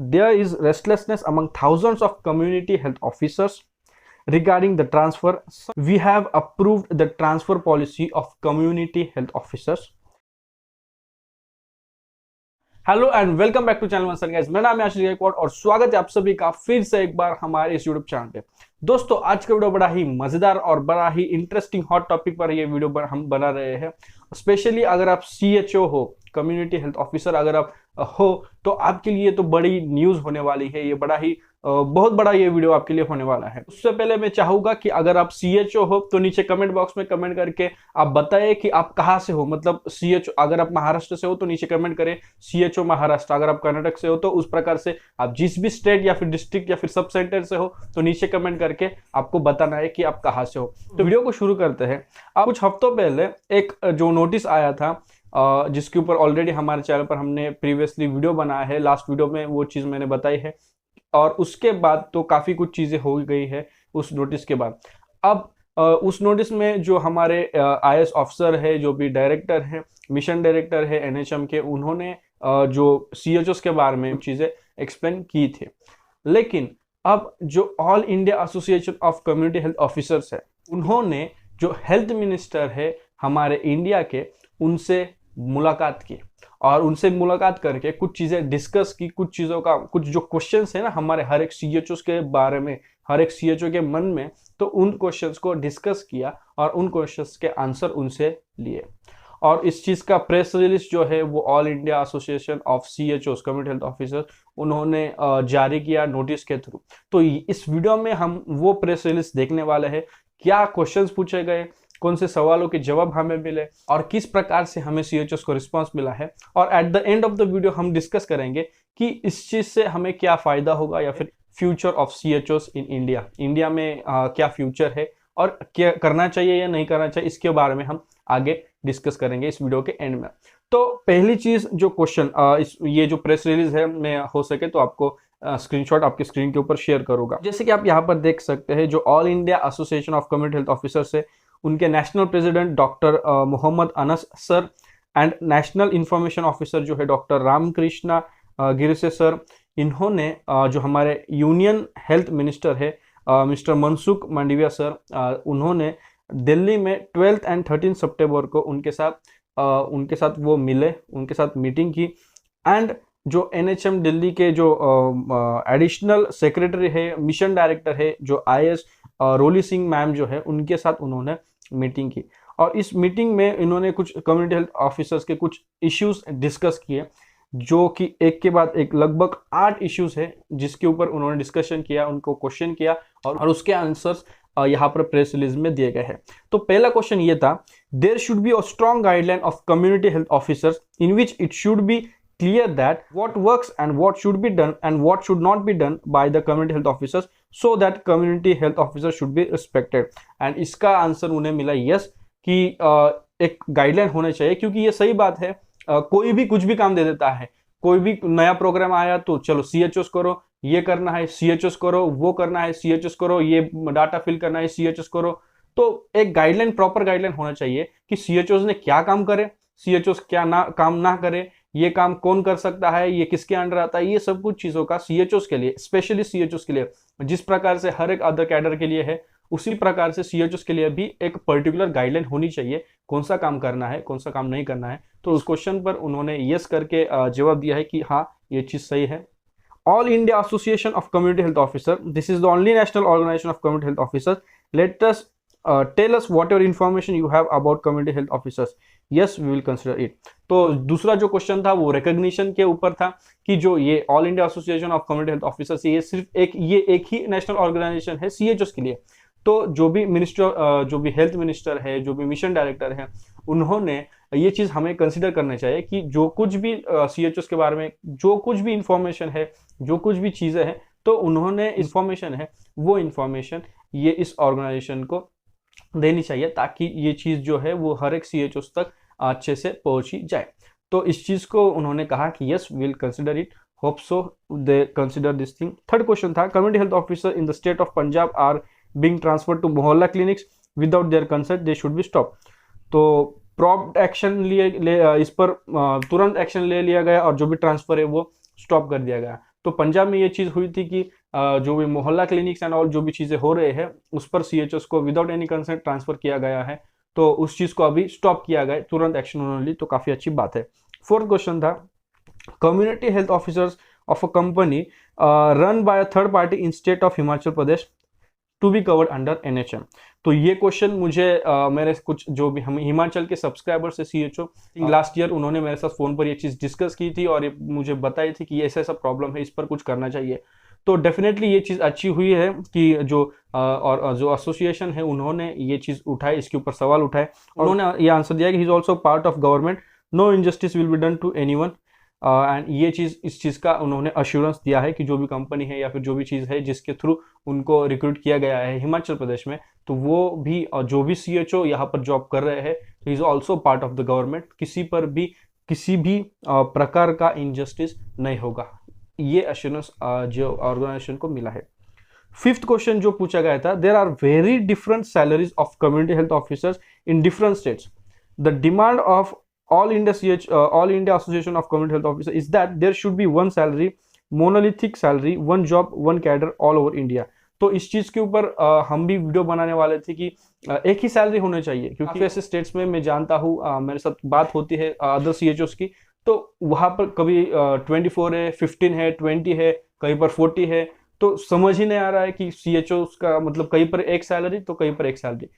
there is restlessness among thousands of community health officers regarding the transfer. We have approved the transfer policy of community health officers. Hello and welcome back to channel once again guys, मेरा नाम है आशीष गायकवाड़ और स्वागत है आप सभी का फिर से एक बार हमारे इस यूट्यूब चैनल पे। दोस्तों, आज का वीडियो बड़ा ही मजेदार और बड़ा ही इंटरेस्टिंग हॉट टॉपिक पर ये वीडियो हम बना रहे हैं। स्पेशली अगर आप CHO हो, कम्युनिटी हेल्थ ऑफिसर अगर आप हो, तो आपके लिए तो बड़ी न्यूज होने वाली है। ये बड़ा ही बहुत बड़ा ये वीडियो आपके लिए होने वाला है। उससे पहले मैं चाहूंगा कि अगर आप CHO हो तो नीचे कमेंट बॉक्स में कमेंट करके आप बताएं कि आप कहां से हो। मतलब CHO अगर आप महाराष्ट्र से हो तो नीचे कमेंट करें CHO महाराष्ट्र, अगर आप कर्नाटक से हो तो उस प्रकार से आप जिस भी स्टेट या फिर डिस्ट्रिक्ट या फिर सब सेंटर से हो तो नीचे कमेंट करके आपको बताना है कि आप कहां से हो। तो वीडियो को शुरू करते हैं। अब कुछ हफ्तों पहले एक जो नोटिस आया था जिसके ऊपर ऑलरेडी हमारे चैनल पर हमने प्रीवियसली वीडियो बनाया है, लास्ट वीडियो में वो चीज मैंने बताई है और उसके बाद तो काफी कुछ चीजें हो गई है उस नोटिस के बाद। अब उस नोटिस में जो हमारे IAS ऑफिसर है, जो भी डायरेक्टर है, मिशन डायरेक्टर है NHM के, उन्होंने जो CHOs के बारे में चीजें एक्सप्लेन की थी। लेकिन अब जो All India Association of community health Officers है, उन्होंने जो हेल्थ मिनिस्टर है हमारे इंडिया के, उनसे मुलाकात की और उनसे मुलाकात करके कुछ चीजें डिस्कस की। कुछ चीजों का कुछ जो क्वेश्चंस है ना हमारे हर एक CHOs के बारे में, हर एक CHO के मन में, तो उन क्वेश्चंस को डिस्कस किया और उन क्वेश्चंस के आंसर उनसे लिए। और इस चीज का प्रेस रिलीज जो है वो all India Association of CHOs community health officers उन्होंने जारी किया नोटिस के थ्रू। तो इस वीडियो में हम वो प्रेस रिलीज देखने वाले हैं, क्या क्वेश्चंस पूछे गए, कौन से सवालों के जवाब हमें मिले और किस प्रकार से हमें CHOs को रिस्पांस मिला है। और at the end of the video हम डिस्कस करेंगे कि इस चीज से हमें क्या फायदा होगा या फिर future of CHOs in India, India में क्या फ्यूचर है और क्या करना चाहिए या नहीं करना चाहिए, इसके बारे में हम आगे डिस्कस करेंगे इस वीडियो के एंड में। तो पहली चीज जो क्वेश्चन ये जो प्रेस रिलीज है, मैं हो सके तो आपको स्क्रीनशॉट आपके स्क्रीन के ऊपर शेयर करूंगा। जैसे कि आप यहाँ पर देख सकते हैं, जो All India Association of community health Officers है, उनके national president doctor Mohammad Anas sir and national information officer जो है डॉक्टर रामकृष्णा गिरिसे सर, इन्होंने जो हमारे यूनियन हेल्थ मिनिस्टर है मिस्टर मनसुख मांडविया सर, उन्होंने दिल्ली में 12 एंड 13 सितंबर को उनके साथ वो मिले, उनके साथ मीटिंग की। एंड जो NHM दिल्ली के जो एडिशनल सेक्रेटरी है, मिशन डायरेक्टर है, जो IAS रोली सिंह मैम जो है, उनके साथ उन्होंने मीटिंग की। और इस मीटिंग में इन्होंने कुछ कम्युनिटी हेल्थ ऑफिसर्स के कुछ इश्यूज डिस्कस किए, जो कि एक के बाद एक लगभग 8 इश्यूज है जिसके ऊपर उन्होंने डिस्कशन किया, उनको क्वेश्चन किया और उसके आंसर्स यहाँ पर प्रेस रिलीज में दिए गए हैं। तो पहला क्वेश्चन ये था, there should be a strong guideline of community health officers in which it should be clear that what works and what should be done and what should not be done by the community health officers so that community health officers should be respected। and इसका answer उन्हें मिला yes कि एक guideline होना चाहिए, क्योंकि ये सही बात है। कोई भी कुछ भी काम दे देता है, कोई भी नया प्रोग्राम आया तो चलो CHOs करो, ये करना है CHOs करो, वो करना है CHOs करो, ये डाटा फिल करना है CHOs करो। तो एक गाइडलाइन, प्रॉपर गाइडलाइन होना चाहिए कि CHOs ने क्या काम करे, CHOs क्या काम ना करे, ये काम कौन कर सकता है, ये किसके अंडर आता है, ये सब कुछ चीजों का CHOs के लिए, स्पेशली CHOs के लिए, जिस प्रकार से हर एक अदर कैडर के लिए है, उसी प्रकार से CHOs के लिए भी एक पर्टिकुलर गाइडलाइन होनी चाहिए, कौन सा काम करना है, कौन सा काम नहीं करना है। तो उस क्वेश्चन पर उन्होंने यस करके जवाब दिया है कि हाँ ये चीज सही है। All India Association of community health Officer, this is the only national organization of community health officers, let us tell us whatever information you have about community health officers, yes we will consider it. तो दूसरा जो question था वो recognition के ऊपर था कि जो ये all India Association of community health officers, ये सिर्फ एक ही नेशनल ऑर्गेनाइजेशन है CHOs के लिए। तो जो भी हेल्थ मिनिस्टर है, जो भी मिशन डायरेक्टर है, उन्होंने ये चीज हमें कंसिडर करना चाहिए कि जो कुछ भी CHOs के बारे में जो कुछ भी इंफॉर्मेशन है, जो कुछ भी चीजें हैं, तो उन्होंने इंफॉर्मेशन है वो इंफॉर्मेशन ये इस ऑर्गेनाइजेशन को देनी चाहिए, ताकि ये चीज जो है वो हर एक CHOs तक अच्छे से पहुंची जाए। तो इस चीज को उन्होंने कहा कि yes will consider it, hope so they consider this thing. Third question था, community health officer in the state of Punjab are being transferred to Mohalla clinics without their consent, they should be stop. तो prompt action इस पर तुरंत action ले लिया गया और जो भी ट्रांसफर है वो स्टॉप कर दिया गया। तो पंजाब में ये चीज हुई थी कि जो भी मोहल्ला क्लिनिक्स एंड ऑल जो भी चीजें हो रहे हैं उस पर सीएचओस को विदाउट एनी कंसेंट ट्रांसफर किया गया है। तो उस चीज को अभी स्टॉप किया गया, तुरंत एक्शन उन्होंने ली, तो काफी अच्छी बात है। फोर्थ क्वेश्चन था, community health officers of a company run by a third party in state of Himachal Pradesh to be covered under NHM. तो ये क्वेश्चन मुझे मेरे कुछ जो भी हम हिमाचल के सब्सक्राइबर्स है सीएचओ, लास्ट ईयर उन्होंने मेरे साथ फोन पर ये चीज डिस्कस की थी और ये मुझे बताई थी कि ये ऐसा ऐसा प्रॉब्लम है, इस पर कुछ करना चाहिए। तो डेफिनेटली ये चीज अच्छी हुई है कि जो और जो एसोसिएशन है उन्होंने ये चीज उठाई, इसके ऊपर सवाल उठाए, उन्होंने ये आंसर दिया कि he is also part of government, no injustice will be done to anyone. And ये चीज, इस चीज का उन्होंने अश्योरेंस दिया है कि जो भी कंपनी है या फिर जो भी चीज है जिसके थ्रू उनको रिक्रूट किया गया है हिमाचल प्रदेश में, तो वो भी जो भी सीएचओ यहाँ पर जॉब कर रहे हैं ही is also part of the government, किसी भी प्रकार का इनजस्टिस नहीं होगा। ये अश्योरेंस जो ऑर्गेनाइजेशन को मिला है। फिफ्थ क्वेश्चन जो पूछा गया था, there are very different salaries of community health officers in different states. The demand of All India Association of Community Health Officers is that there should be one salary, monolithic salary, one job, one cadre all over India। तो इस चीज के ऊपर हम भी video बनाने वाले थे कि एक ही सैलरी होनी चाहिए, क्योंकि ऐसे स्टेट्स में मैं जानता हूँ, मेरे साथ बात होती है अदर सीएचओस की, तो वहां पर कभी 24 है, 15 है, 20 है, कहीं पर 40 है। तो समझ ही नहीं आ रहा है कि सीएचओ का मतलब कहीं पर एक सैलरी तो कहीं पर एक सैलरी।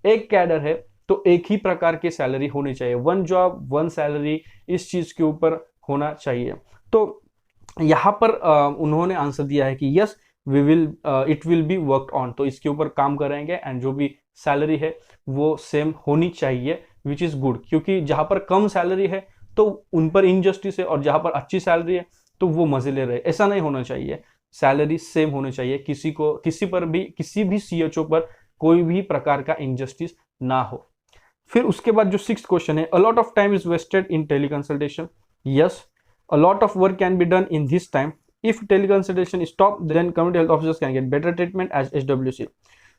एक कैडर है तो एक ही प्रकार की सैलरी होनी चाहिए, वन जॉब वन सैलरी, इस चीज के ऊपर होना चाहिए। तो यहाँ पर उन्होंने आंसर दिया है कि yes we will it will be worked on, तो इसके ऊपर काम करेंगे एंड जो भी सैलरी है वो सेम होनी चाहिए, विच इज गुड। क्योंकि जहां पर कम सैलरी है तो उन पर इनजस्टिस है और जहां पर अच्छी सैलरी है तो वो मजे ले रहे, ऐसा नहीं होना चाहिए। सैलरी सेम होनी चाहिए, किसी भी सीएचओ पर कोई भी प्रकार का इनजस्टिस ना हो। फिर उसके बाद जो सिक्स्थ क्वेश्चन है, a lot of time is wasted in teleconsultation. Yes, a lot of work can be done in this time. If teleconsultation is stop then community health officers can get better treatment as HWC.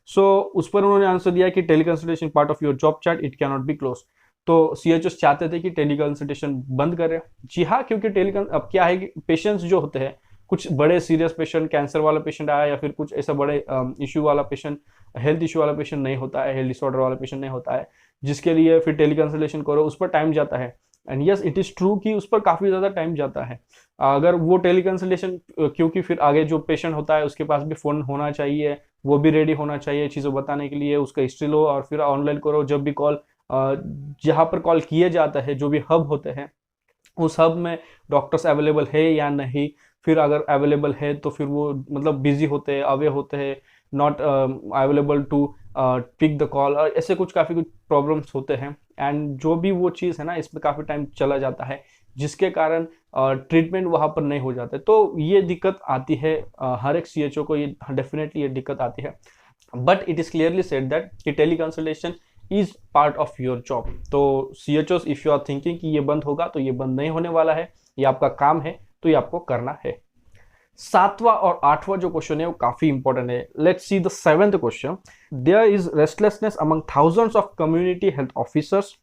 So उस पर उन्होंने answer दिया कि teleconsultation part of your job chart, it can not be close. तो CHOs चाहते थे कि teleconsultation बंद करें। जी हाँ, क्योंकि अब क्या है कि पेशेंट्स जो होते हैं, कुछ बड़े सीरियस पेशेंट, कैंसर वाला पेशेंट आया या फिर कुछ ऐसा बड़े इश्यू वाला पेशेंट, हेल्थ इश्यू वाला पेशेंट नहीं होता है, हेल्थ डिसऑर्डर वाला पेशेंट नहीं होता है, जिसके लिए फिर टेलीकंसल्टेशन करो, उस पर टाइम जाता है। And yes it is true कि उस पर काफी ज्यादा टाइम जाता है। अगर वो टेलीकंसल्टेशन, क्योंकि फिर आगे जो पेशेंट होता है उसके पास भी फोन होना चाहिए, वो भी रेडी होना चाहिए चीज़ों बताने के लिए, उसका हिस्ट्री लो और फिर ऑनलाइन करो। जब भी कॉल, जहाँ पर कॉल किए जाता है, जो भी हब होते हैं, उस हब में डॉक्टर्स अवेलेबल है या नहीं, फिर अगर अवेलेबल है तो फिर वो मतलब बिजी होते हैं, अवे होते हैं, not available to pick the call, और ऐसे काफ़ी कुछ प्रॉब्लम्स होते हैं। एंड जो भी वो चीज़ है ना, इसमें काफ़ी टाइम चला जाता है, जिसके कारण ट्रीटमेंट वहाँ पर नहीं हो जाता है। तो ये दिक्कत आती है, हर एक सीएचओ को ये डेफिनेटली ये दिक्कत आती है। But it is clearly said that कि teleconsultation is part of your job. तो CHOs if you are thinking कि ये बंद होगा, तो ये बंद नहीं होने वाला है, ये आपका काम है, तो ये आपको करना है। सातवां और आठवां जो क्वेश्चन है वो काफी इंपॉर्टेंट है। Let's see the seventh question. There is restlessness among thousands of community health officers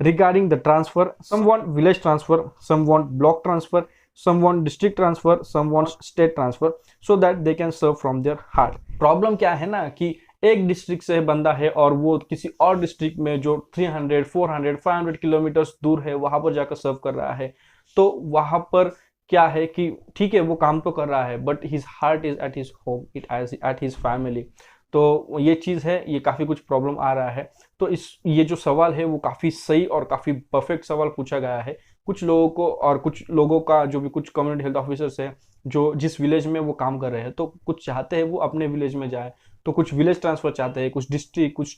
regarding the transfer. Some want village transfer, some want block transfer, some want district transfer, some want state transfer, so that they can serve from their heart. Problem क्या है ना कि एक district से बंदा है और वो किसी और डिस्ट्रिक्ट में जो 300, 400, 500 किलोमीटर दूर है वहां पर जाकर सर्व कर रहा है। तो वहां पर क्या है कि ठीक है वो काम तो कर रहा है, but his heart is at his home, it at his family. तो ये चीज़ है, ये काफ़ी कुछ प्रॉब्लम आ रहा है। तो ये जो सवाल है वो काफ़ी सही और काफ़ी परफेक्ट सवाल पूछा गया है। कुछ लोगों को, और कुछ लोगों का जो भी कुछ कम्युनिटी हेल्थ ऑफिसर्स है जो जिस विलेज में वो काम कर रहे हैं, तो कुछ चाहते हैं वो अपने विलेज में जाए, तो कुछ विलेज ट्रांसफर चाहते हैं, कुछ डिस्ट्रिक्ट, कुछ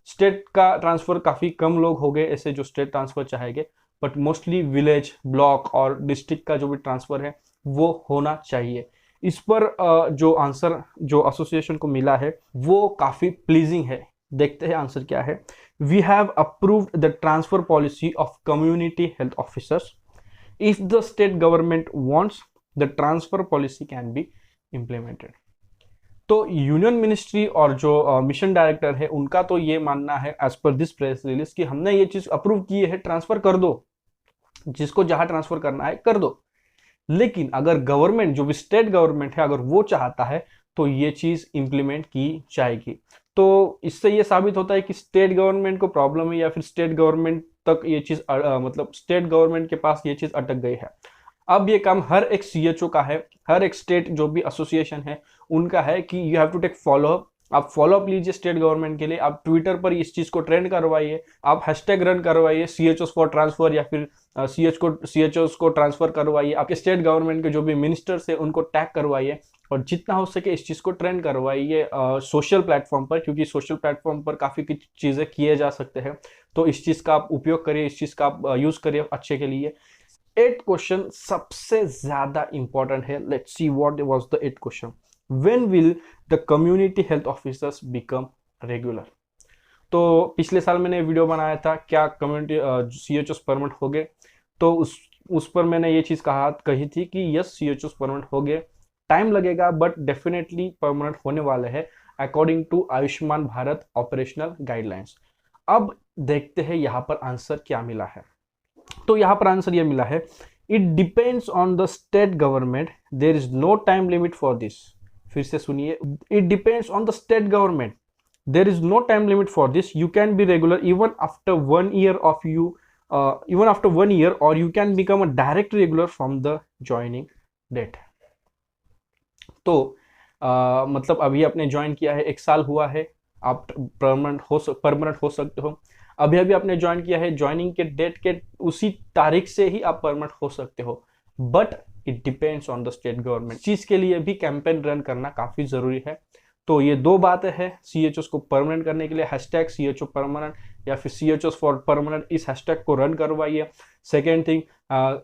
स्टेट का ट्रांसफर काफ़ी कम लोग हो गए ऐसे जो स्टेट ट्रांसफर चाहेंगे, बट मोस्टली विलेज, ब्लॉक और डिस्ट्रिक्ट का जो भी ट्रांसफर है वो होना चाहिए। इस पर जो आंसर जो एसोसिएशन को मिला है वो काफी प्लीजिंग है। देखते हैं आंसर क्या है। We have approved the transfer policy of community health officers. If the state government wants, the transfer policy can be implemented. तो यूनियन मिनिस्ट्री और जो मिशन डायरेक्टर है उनका तो ये मानना है as per this press release कि हमने ये चीज अप्रूव की है, ट्रांसफर कर दो, जिसको जहां ट्रांसफर करना है कर दो। लेकिन अगर गवर्नमेंट, जो भी स्टेट गवर्नमेंट है, अगर वो चाहता है तो ये चीज इंप्लीमेंट की जाएगी। तो इससे ये साबित होता है कि स्टेट गवर्नमेंट को प्रॉब्लम है या फिर स्टेट गवर्नमेंट तक ये चीज मतलब स्टेट गवर्नमेंट के पास ये चीज अटक गई है। अब ये काम हर एक सीएचओ का है, हर एक स्टेट जो भी एसोसिएशन है उनका है कि you have to take follow up. आप फॉलो अप लीजिए स्टेट गवर्नमेंट के लिए, आप ट्विटर पर इस चीज को ट्रेंड करवाइए, आप हैशटैग रन करवाइए सीएचओस फॉर ट्रांसफर या फिर सीएचओस को ट्रांसफर करवाइए, आपके स्टेट गवर्नमेंट के जो भी मिनिस्टर्स है उनको टैग करवाइए और जितना हो सके इस चीज को ट्रेंड करवाइए सोशल प्लेटफॉर्म पर, क्योंकि सोशल प्लेटफॉर्म पर काफी कुछ चीजें किए जा सकते हैं। तो इस चीज का आप उपयोग करिए, इस चीज का आप यूज करिए अच्छे के लिए। 8th क्वेश्चन सबसे ज्यादा इंपॉर्टेंट है। Let's see what was the 8th question. When will the community health officers become regular? तो पिछले साल मैंने वीडियो बनाया था क्या कम्युनिटी सीएचओस परमानेंट हो गए, तो उस पर मैंने ये चीज कही थी कि यस सीएचओस परमानेंट हो गए, टाइम लगेगा बट डेफिनेटली परमानेंट होने वाले हैं according to Ayushman Bharat operational guidelines. अब देखते हैं यहाँ पर आंसर क्या मिला है। तो यहाँ पर आंसर यह मिला है, it depends on the state government, there is no time limit for this. फिर से सुनिए, it depends on the state government, there is no time limit for this, you can be regular even after 1 year of you, even after 1 year, or you can become a direct regular from the joining date। तो मतलब अभी आपने join किया है, 1 साल हुआ है, आप परमानेंट हो सकते हो। अभी अभी आपने ज्वाइन किया है, ज्वाइनिंग के डेट के उसी तारीख से ही आप परमानेंट हो सकते हो, but it depends on the state government. चीज के लिए भी कैंपेन रन करना काफी जरूरी है। तो ये 2 बातें हैं सीएचओस को परमानेंट करने के लिए, हैशटैग सीएचओ परमानेंट या फिर सीएचओस फॉर परमानेंट, इस हैशटैग को रन करवाइए। सेकेंड थिंग,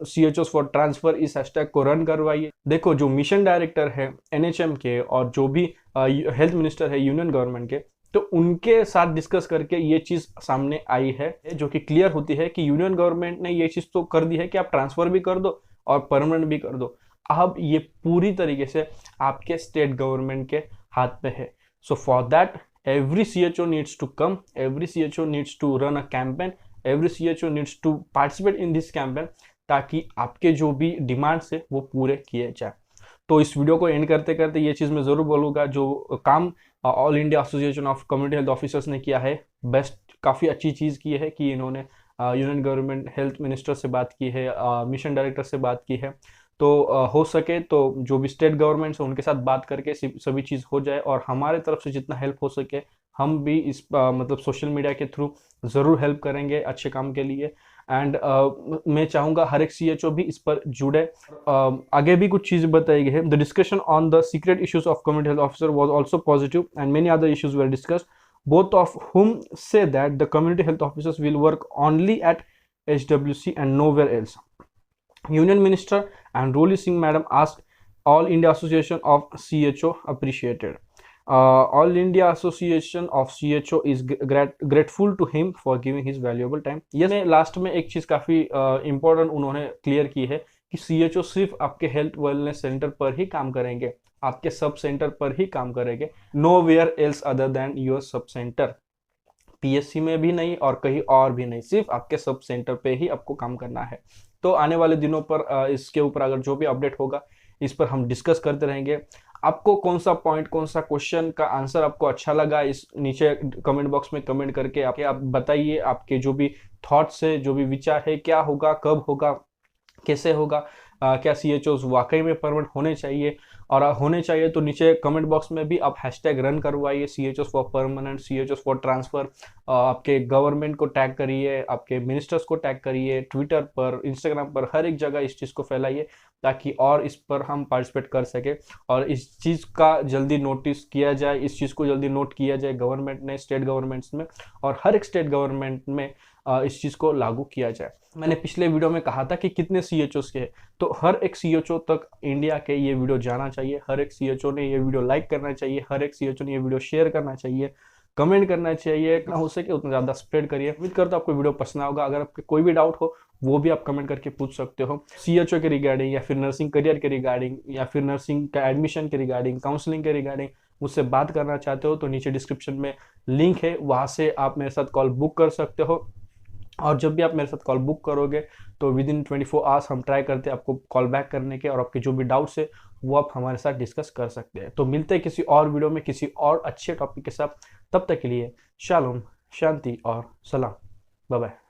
सीएचओस फॉर ट्रांसफर, इस हैशटैग को रन करवाइए। देखो जो मिशन डायरेक्टर है एनएचएम के और जो भी हेल्थ मिनिस्टर है यूनियन गवर्नमेंट के, तो उनके साथ डिस्कस करके ये चीज सामने आई है जो कि क्लियर होती है कि यूनियन गवर्नमेंट ने ये चीज तो कर दी है कि आप ट्रांसफर भी कर दो और परमानेंट भी कर दो। अब ये पूरी तरीके से आपके स्टेट गवर्नमेंट के हाथ में है। So for that every CHO needs to come, every CHO needs to run a campaign, every CHO needs to participate in this campaign, ताकि आपके जो भी डिमांड्स है वो पूरे किए जाए। तो इस वीडियो को एंड करते करते ये चीज़ मैं ज़रूर बोलूँगा, जो काम all India Association of community health officers ने किया है, बेस्ट, काफ़ी अच्छी चीज़ की है कि इन्होंने यूनियन गवर्नमेंट हेल्थ मिनिस्टर से बात की है, मिशन डायरेक्टर से बात की है। तो हो सके तो जो भी स्टेट गवर्नमेंट्स है उनके साथ बात करके सभी चीज़ हो जाए, और हमारे तरफ से जितना हेल्प हो सके हम भी इस मतलब सोशल मीडिया के थ्रू ज़रूर हेल्प करेंगे अच्छे काम के लिए। एंड मैं चाहूँगा हर एक सीएचओ भी इस पर जुड़े। आगे भी कुछ चीज़ें बताई गई है। The discussion on the secret issues of community health officer was also positive and many other issues were discussed, both of whom say that the community health officers will work only at HWC and nowhere else. Union Minister and Roli Singh Madam asked All India Association of CHO appreciated. All India Association of CHO is grateful to him for giving his valuable time. Yes, last में एक चीज़ काफ़ी important उन्होंने clear की है कि CHO सिर्फ आपके health wellness centre पर ही काम करेंगे, आपके सब सेंटर पर ही काम करेंगे, nowhere else other than your sub centre. PSC में भी नहीं और कहीं और भी नहीं, सिर्फ आपके सब सेंटर पे ही आपको काम करना है। तो आने वाले दिनों पर इसके ऊपर अगर जो भी अपडेट होगा इस पर हम डिस्कस करते रहेंगे। आपको कौन सा पॉइंट, कौन सा क्वेश्चन का आंसर आपको अच्छा लगा, इस नीचे कमेंट बॉक्स में कमेंट करके आप बताइए। आपके जो भी थॉट्स है, जो भी विचार है, क्या होगा, कब होगा, कैसे होगा, क्या सीएचओ वाकई में परमानेंट होने चाहिए, और होने चाहिए तो नीचे कमेंट बॉक्स में भी आप हैशटैग रन करवाइए CHO for permanent, CHO for transfer. आपके गवर्नमेंट को टैग करिए, आपके मिनिस्टर्स को टैग करिए, ट्विटर पर, इंस्टाग्राम पर, हर एक जगह इस चीज़ को फैलाइए ताकि और इस पर हम पार्टिसिपेट कर सके और इस चीज़ का जल्दी नोटिस किया जाए, इस चीज़ को जल्दी नोट किया जाए गवर्नमेंट ने, स्टेट गवर्नमेंट्स में, और हर एक स्टेट गवर्नमेंट में इस चीज़ को लागू किया जाए। मैंने पिछले वीडियो में कहा था कि कितने सीएचओस के हैं, तो हर एक सीएचओ तक इंडिया के ये वीडियो जाना चाहिए, हर एक सीएचओ ने ये वीडियो लाइक करना चाहिए, हर एक सीएचओ ने ये वीडियो शेयर करना चाहिए, कमेंट करना चाहिए, जितना हो सके उतना ज़्यादा स्प्रेड करिए। उम्मीद करता हूं आपको वीडियो पसंद होगा। अगर आपके कोई भी डाउट हो वो भी आप कमेंट करके पूछ सकते हो, सीएचओ के रिगार्डिंग या फिर नर्सिंग करियर के रिगार्डिंग या फिर नर्सिंग का एडमिशन के रिगार्डिंग, काउंसलिंग के रिगार्डिंग मुझसे बात करना चाहते हो तो नीचे डिस्क्रिप्शन में लिंक है, वहाँ से आप मेरे साथ कॉल बुक कर सकते हो। और जब भी आप मेरे साथ कॉल बुक करोगे तो विद इन 24 आवर्स हम ट्राई करते हैं आपको कॉल बैक करने के, और आपके जो भी डाउट्स है वो आप हमारे साथ डिस्कस कर सकते हैं। तो मिलते हैं किसी और वीडियो में किसी और अच्छे टॉपिक के साथ। तब तक के लिए शालोम, शांति और सलाम। Bye bye.